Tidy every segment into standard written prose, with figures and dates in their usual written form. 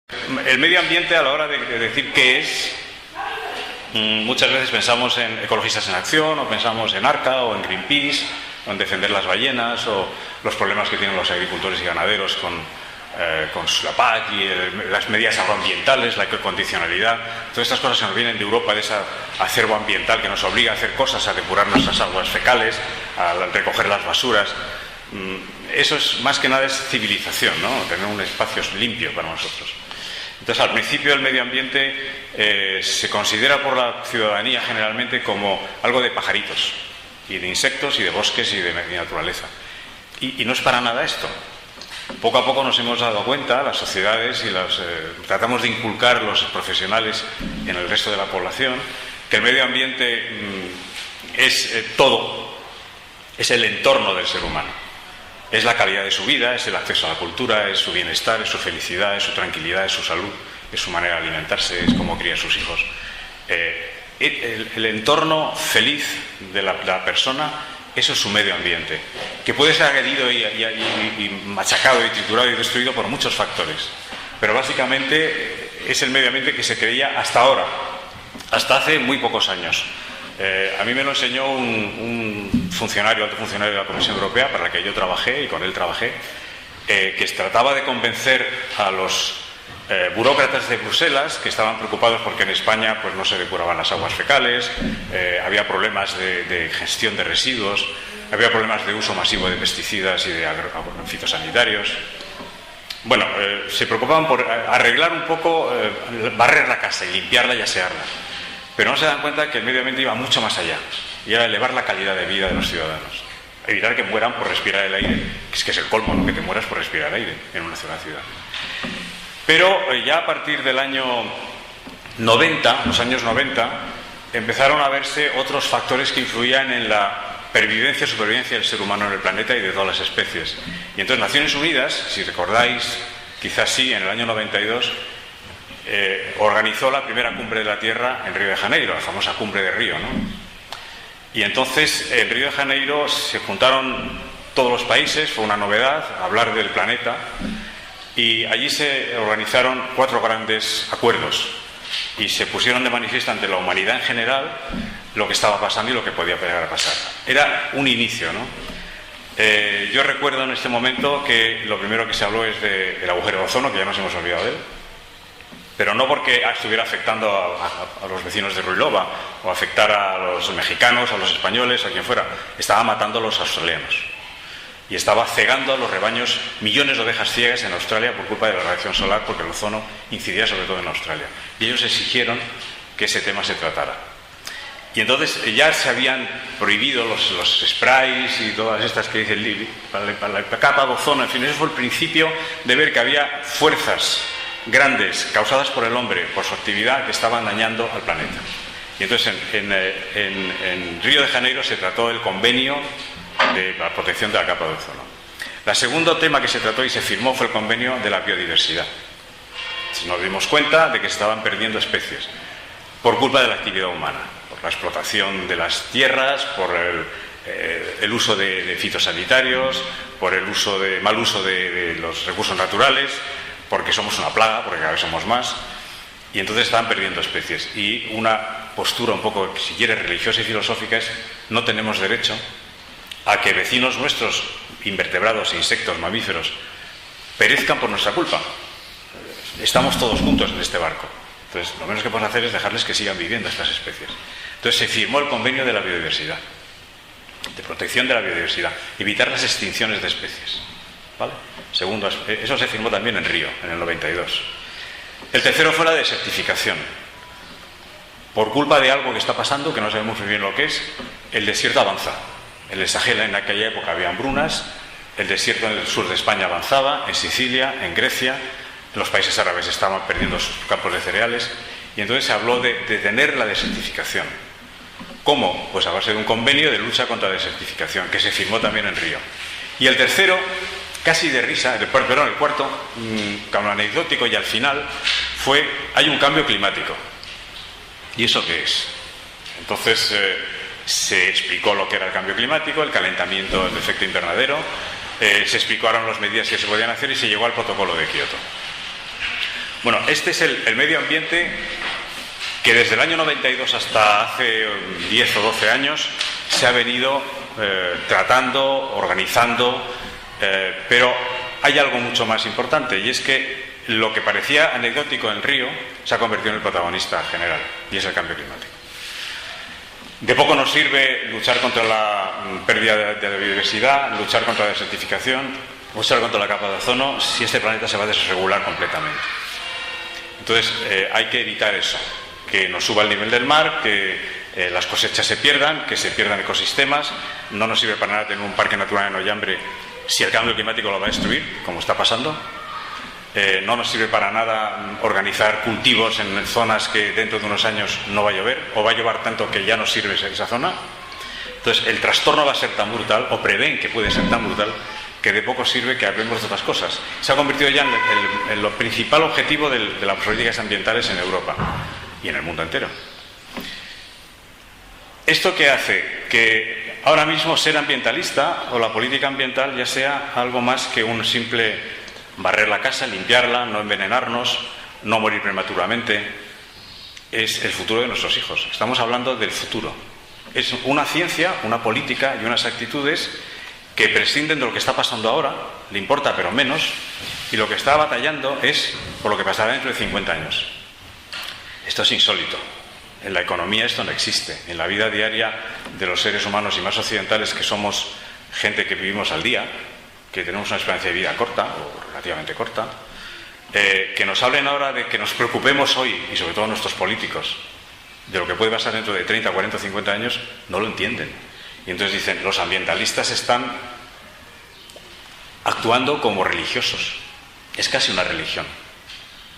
El medio ambiente, a la hora de decir qué es, muchas veces pensamos en Ecologistas en Acción, o pensamos en ARCA, o en Greenpeace, o en defender las ballenas, o los problemas que tienen los agricultores y ganaderos con la PAC y las medidas agroambientales, la ecocondicionalidad. Todas estas cosas se nos vienen de Europa, de ese acervo ambiental que nos obliga a hacer cosas, a depurar nuestras aguas fecales, a recoger las basuras. Eso es, más que nada, es civilización, ¿no? Tener un espacio limpio para nosotros. Entonces, al principio el medio ambiente se considera por la ciudadanía generalmente como algo de pajaritos, y de insectos, y de bosques, y de naturaleza. Y no es para nada esto. Poco a poco nos hemos dado cuenta, las sociedades, y tratamos de inculcar los profesionales en el resto de la población, que el medio ambiente es todo, es el entorno del ser humano. Es la calidad de su vida, es el acceso a la cultura, es su bienestar, es su felicidad, es su tranquilidad, es su salud, es su manera de alimentarse, es cómo cría a sus hijos. El entorno feliz de la persona, eso es su medio ambiente, que puede ser agredido y machacado y triturado y destruido por muchos factores. Pero básicamente es el medio ambiente que se creía hasta ahora, hasta hace muy pocos años. A mí me lo enseñó un funcionario, alto funcionario de la Comisión Europea, para la que yo trabajé y con él trabajé, que trataba de convencer a los burócratas de Bruselas, que estaban preocupados porque en España pues no se depuraban las aguas fecales, había problemas de gestión de residuos, había problemas de uso masivo de pesticidas y de fitosanitarios. Bueno, se preocupaban por arreglar un poco, barrer la casa y limpiarla y asearla. Pero no se dan cuenta que el medio ambiente iba mucho más allá, y era elevar la calidad de vida de los ciudadanos. Evitar que mueran por respirar el aire, que es el colmo, ¿no? Que te mueras por respirar aire en una ciudad. Pero ya a partir del año 90, los años 90, empezaron a verse otros factores que influían en la pervivencia y supervivencia del ser humano en el planeta y de todas las especies. Y entonces Naciones Unidas, si recordáis, quizás sí, en el año 92, organizó la primera cumbre de la Tierra en Río de Janeiro, la famosa cumbre de Río, ¿no? Y entonces en Río de Janeiro se juntaron todos los países, fue una novedad hablar del planeta, y allí se organizaron 4 grandes acuerdos y se pusieron de manifiesto ante la humanidad en general lo que estaba pasando y lo que podía llegar a pasar. Era un inicio, ¿no? Yo recuerdo en este momento que lo primero que se habló es del agujero de ozono, que ya nos hemos olvidado de él, pero no porque estuviera afectando a los vecinos de Ruilova o afectara a los mexicanos, a los españoles, a quien fuera. Estaba matando a los australianos y estaba cegando a los rebaños, millones de ovejas ciegas en Australia por culpa de la radiación solar, porque el ozono incidía sobre todo en Australia. Y ellos exigieron que ese tema se tratara. Y entonces ya se habían prohibido los sprays y todas estas que dicen para la capa de ozono. En fin, eso fue el principio de ver que había fuerzas grandes causadas por el hombre, por su actividad, que estaban dañando al planeta. Y entonces en Río de Janeiro se trató el convenio de la protección de la capa de ozono. El segundo tema que se trató y se firmó fue el convenio de la biodiversidad. Nos dimos cuenta de que se estaban perdiendo especies por culpa de la actividad humana, por la explotación de las tierras, por el uso de fitosanitarios, por el mal uso de los recursos naturales, porque somos una plaga, porque cada vez somos más, y entonces estaban perdiendo especies. Y una postura un poco, si quieres, religiosa y filosófica es: no tenemos derecho a que vecinos nuestros, invertebrados, insectos, mamíferos, perezcan por nuestra culpa. Estamos todos juntos en este barco. Entonces, lo menos que podemos hacer es dejarles que sigan viviendo estas especies. Entonces se firmó el convenio de la biodiversidad, de protección de la biodiversidad, evitar las extinciones de especies, ¿vale? Segundo, eso se firmó también en Río, en el 92. El tercero fue la desertificación. Por culpa de algo que está pasando, que no sabemos muy bien lo que es, el desierto avanza. En el Sahel en aquella época había hambrunas, el desierto en el sur de España avanzaba, en Sicilia, en Grecia, los países árabes estaban perdiendo sus campos de cereales, y entonces se habló de detener la desertificación. ¿Cómo? Pues a base de un convenio de lucha contra la desertificación, que se firmó también en Río. Y el tercero, casi de risa, el cuarto, como anecdótico y al final, hay un cambio climático. ¿Y eso qué es? Entonces se explicó lo que era el cambio climático, el calentamiento, el efecto invernadero, se explicaron las medidas que se podían hacer y se llegó al protocolo de Kioto. Bueno, este es el medio ambiente que desde el año 92 hasta hace 10 o 12 años se ha venido tratando, organizando, pero hay algo mucho más importante, y es que lo que parecía anecdótico en Río se ha convertido en el protagonista general, y es el cambio climático. De poco nos sirve luchar contra la pérdida de la biodiversidad, luchar contra la desertificación, luchar contra la capa de ozono, si este planeta se va a desregular completamente. Entonces hay que evitar eso, que nos suba el nivel del mar, que las cosechas se pierdan, que se pierdan ecosistemas. No nos sirve para nada tener un parque natural en Ollambre si el cambio climático lo va a destruir, como está pasando. No nos sirve para nada organizar cultivos en zonas que dentro de unos años no va a llover, o va a llover tanto que ya no sirve esa zona. Entonces el trastorno va a ser tan brutal, o prevén que puede ser tan brutal, que de poco sirve que hablemos de otras cosas. Se ha convertido ya en lo principal objetivo de las políticas ambientales en Europa y en el mundo entero. ¿Esto qué hace? Que ahora mismo ser ambientalista o la política ambiental ya sea algo más que un simple barrer la casa, limpiarla, no envenenarnos, no morir prematuramente. Es el futuro de nuestros hijos. Estamos hablando del futuro. Es una ciencia, una política y unas actitudes que prescinden de lo que está pasando ahora, le importa pero menos, y lo que está batallando es por lo que pasará dentro de 50 años. Esto es insólito. En la economía esto no existe. En la vida diaria de los seres humanos y más occidentales, que somos gente que vivimos al día, que tenemos una esperanza de vida corta o relativamente corta, que nos hablen ahora de que nos preocupemos hoy, y sobre todo nuestros políticos, de lo que puede pasar dentro de 30, 40 o 50 años, no lo entienden. Y entonces dicen, los ambientalistas están actuando como religiosos. Es casi una religión,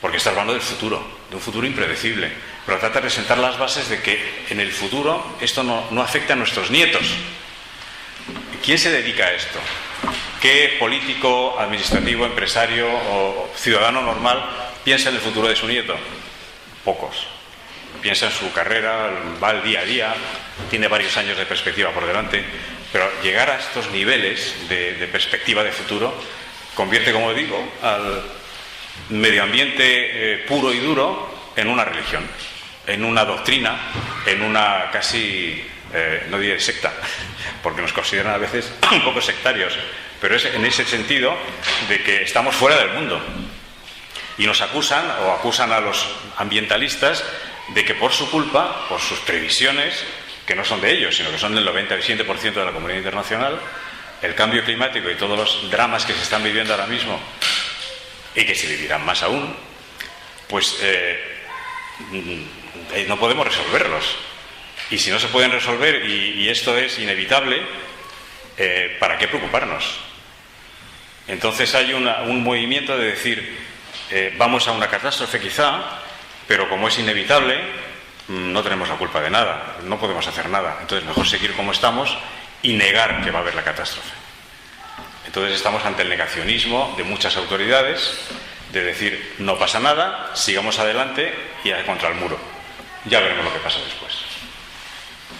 porque está hablando del futuro, de un futuro impredecible, pero trata de presentar las bases de que en el futuro esto no afecte a nuestros nietos. ¿Quién se dedica a esto? ¿Qué político, administrativo, empresario o ciudadano normal piensa en el futuro de su nieto? Pocos. Piensa en su carrera, va al día a día, tiene varios años de perspectiva por delante, pero llegar a estos niveles de perspectiva de futuro convierte, como digo, al medio ambiente puro y duro en una religión, en una doctrina, en una casi, no diré secta, porque nos consideran a veces un poco sectarios, pero es en ese sentido de que estamos fuera del mundo. Y nos acusan, o acusan a los ambientalistas, de que por su culpa, por sus previsiones, que no son de ellos, sino que son del 97% de la comunidad internacional, el cambio climático y todos los dramas que se están viviendo ahora mismo, y que se vivirán más aún, pues no podemos resolverlos. Y si no se pueden resolver, y esto es inevitable, ¿para qué preocuparnos? Entonces hay un movimiento de decir, vamos a una catástrofe quizá, pero como es inevitable, no tenemos la culpa de nada, no podemos hacer nada. Entonces mejor seguir como estamos y negar que va a haber la catástrofe. Entonces estamos ante el negacionismo de muchas autoridades, de decir, no pasa nada, sigamos adelante y contra el muro. Ya veremos lo que pasa después.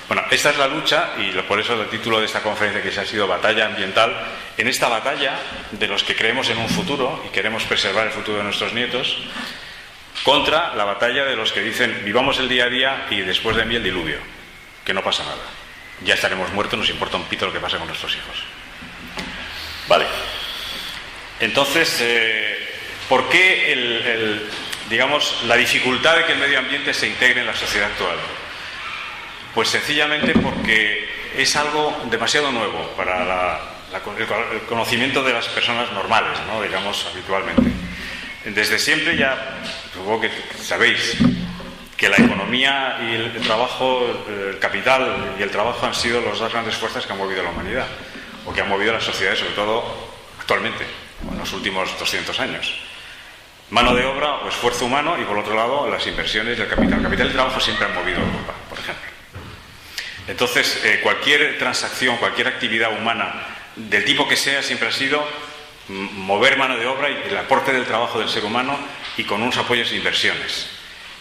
Bueno, esta es la lucha, y por eso el título de esta conferencia, que se ha sido Batalla Ambiental. En esta batalla de los que creemos en un futuro y queremos preservar el futuro de nuestros nietos, contra la batalla de los que dicen, vivamos el día a día y después de mí el diluvio, que no pasa nada. Ya estaremos muertos, nos importa un pito lo que pase con nuestros hijos. Vale. Entonces, ¿por qué digamos, la dificultad de que el medio ambiente se integre en la sociedad actual? Pues sencillamente porque es algo demasiado nuevo para el conocimiento de las personas normales, ¿no? Digamos, habitualmente. Desde siempre ya, supongo que sabéis, que la economía y el trabajo, el capital y el trabajo han sido las dos grandes fuerzas que han movido a la humanidad, o que han movido a las sociedades, sobre todo actualmente, en los últimos 200 años. Mano de obra o esfuerzo humano, y por otro lado las inversiones y el capital. El capital y el trabajo siempre han movido a Europa, por ejemplo. Entonces, cualquier transacción, cualquier actividad humana, del tipo que sea, siempre ha sido mover mano de obra y el aporte del trabajo del ser humano, y con unos apoyos de inversiones.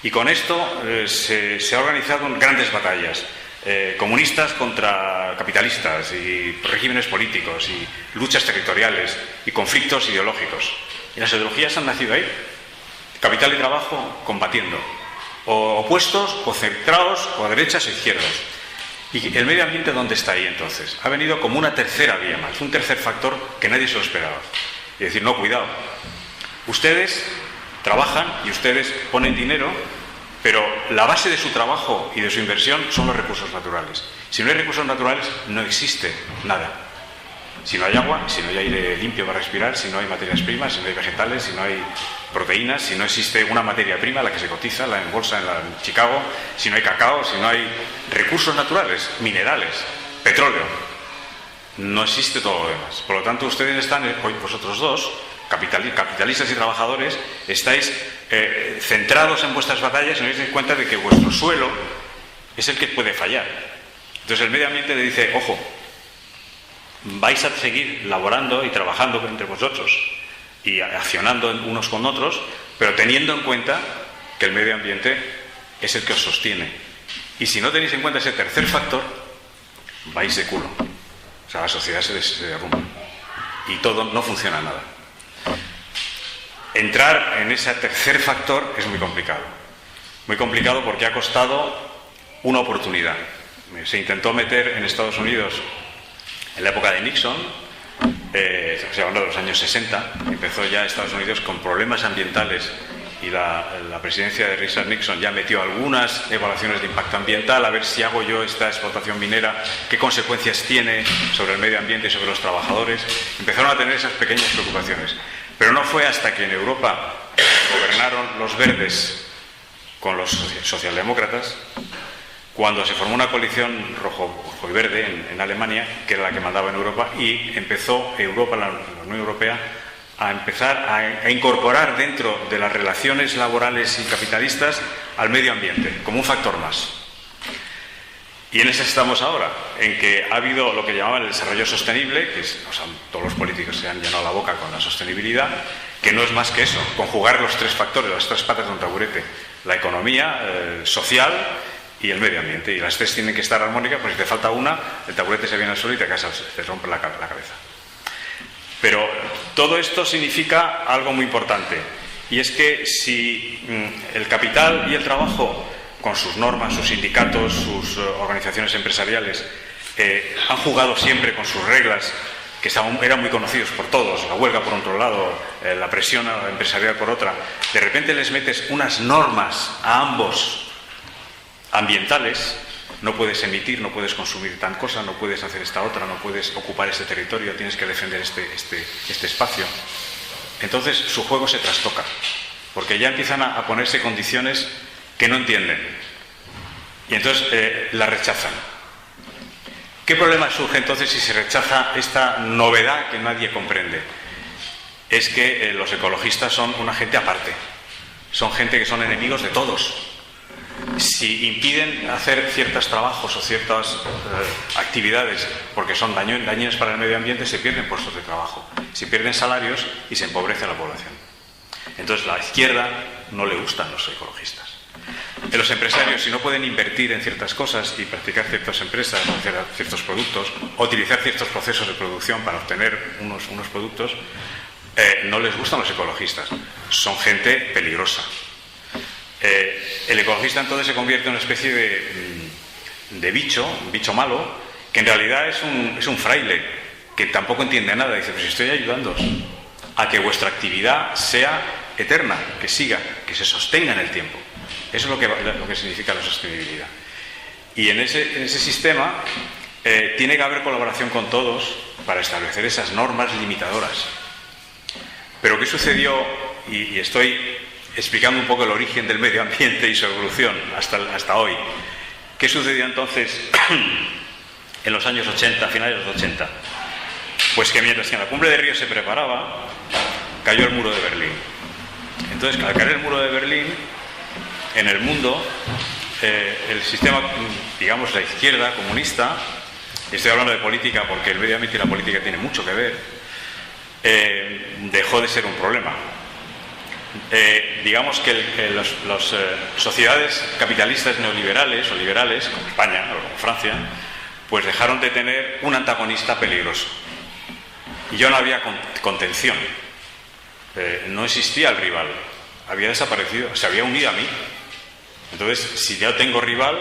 Y con esto se ha organizado grandes batallas, comunistas contra capitalistas, y regímenes políticos, y luchas territoriales, y conflictos ideológicos. Y las ideologías han nacido ahí. capital y trabajo combatiendo, o opuestos, o centrados, o a derechas o izquierdas. ¿Y el medio ambiente dónde está ahí entonces? Ha venido como una tercera vía más, un tercer factor que nadie se lo esperaba. Y decir, no, cuidado, ustedes trabajan y ustedes ponen dinero, pero la base de su trabajo y de su inversión son los recursos naturales. Si no hay recursos naturales, no existe nada. Si no hay agua, si no hay aire limpio para respirar, si no hay materias primas, si no hay vegetales, si no hay proteínas, si no existe una materia prima, la que se cotiza, la en bolsa en Chicago, si no hay cacao, si no hay recursos naturales, minerales, petróleo, no existe todo lo demás. Por lo tanto, ustedes están, hoy vosotros dos, capitalistas y trabajadores, estáis centrados en vuestras batallas y no os dais cuenta de que vuestro suelo es el que puede fallar. Entonces el medio ambiente le dice, ojo, vais a seguir laborando y trabajando entre vosotros y accionando unos con otros, pero teniendo en cuenta que el medio ambiente es el que os sostiene. Y si no tenéis en cuenta ese tercer factor, vais de culo. O sea, la sociedad se derrumba y todo, no funciona nada. Entrar en ese tercer factor es muy complicado. Muy complicado porque ha costado una oportunidad. Se intentó meter en Estados Unidos en la época de Nixon, se hablando de los años 60, empezó ya Estados Unidos con problemas ambientales y la presidencia de Richard Nixon ya metió algunas evaluaciones de impacto ambiental, a ver si hago yo esta explotación minera, qué consecuencias tiene sobre el medio ambiente y sobre los trabajadores. Empezaron a tener esas pequeñas preocupaciones. Pero no fue hasta que en Europa gobernaron los verdes con los socialdemócratas, cuando se formó una coalición rojo y verde en Alemania, que era la que mandaba en Europa, y empezó Europa, la Unión Europea, a empezar a incorporar dentro de las relaciones laborales y capitalistas al medio ambiente, como un factor más. Y en ese estamos ahora, en que ha habido lo que llamaban el desarrollo sostenible, que es, o sea, todos los políticos se han llenado la boca con la sostenibilidad, que no es más que eso, conjugar los tres factores, las tres patas de un taburete, la economía, social y el medio ambiente. Y las tres tienen que estar armónicas, porque si te falta una, el taburete se viene al suelo y te rompe la cabeza. Pero todo esto significa algo muy importante, y es que si el capital y el trabajo, con sus normas, sus sindicatos, sus organizaciones empresariales, han jugado siempre con sus reglas, que eran muy conocidos por todos, la huelga por otro lado, la presión empresarial por otra, de repente les metes unas normas a ambos ambientales, no puedes emitir, no puedes consumir tal cosa, no puedes hacer esta otra, no puedes ocupar este territorio, tienes que defender este espacio. Entonces su juego se trastoca, porque ya empiezan a ponerse condiciones que no entienden, y entonces la rechazan. ¿Qué problema surge entonces si se rechaza esta novedad que nadie comprende? Es que los ecologistas son una gente aparte, son gente que son enemigos de todos. Si impiden hacer ciertos trabajos o ciertas actividades porque son dañinas para el medio ambiente, se pierden puestos de trabajo, se pierden salarios y se empobrece la población. Entonces a la izquierda no le gustan los ecologistas. Los empresarios, si no pueden invertir en ciertas cosas y practicar ciertas empresas, hacer ciertos productos, o utilizar ciertos procesos de producción para obtener unos productos, no les gustan los ecologistas. Son gente peligrosa. El ecologista entonces se convierte en una especie de bicho, un bicho malo, que en realidad es un fraile, que tampoco entiende nada. Dice, pues estoy ayudándoos a que vuestra actividad sea eterna, que siga, que se sostenga en el tiempo. Eso es lo que significa la sostenibilidad. Y en ese sistema tiene que haber colaboración con todos para establecer esas normas limitadoras. Pero ¿qué sucedió? Y estoy explicando un poco el origen del medio ambiente y su evolución hasta hoy. ¿Qué sucedió entonces en los años 80, finales de los 80? Pues que mientras que en la cumbre de Río se preparaba, cayó el muro de Berlín. Entonces, al caer el muro de Berlín, en el mundo, el sistema, digamos, la izquierda comunista, y estoy hablando de política porque el medio ambiente y la política tienen mucho que ver, dejó de ser un problema. Digamos que las sociedades capitalistas neoliberales o liberales, como España o como Francia, pues dejaron de tener un antagonista peligroso. Y ya no había contención, no existía el rival. había desaparecido, se había unido a mí. Entonces, si ya tengo rival,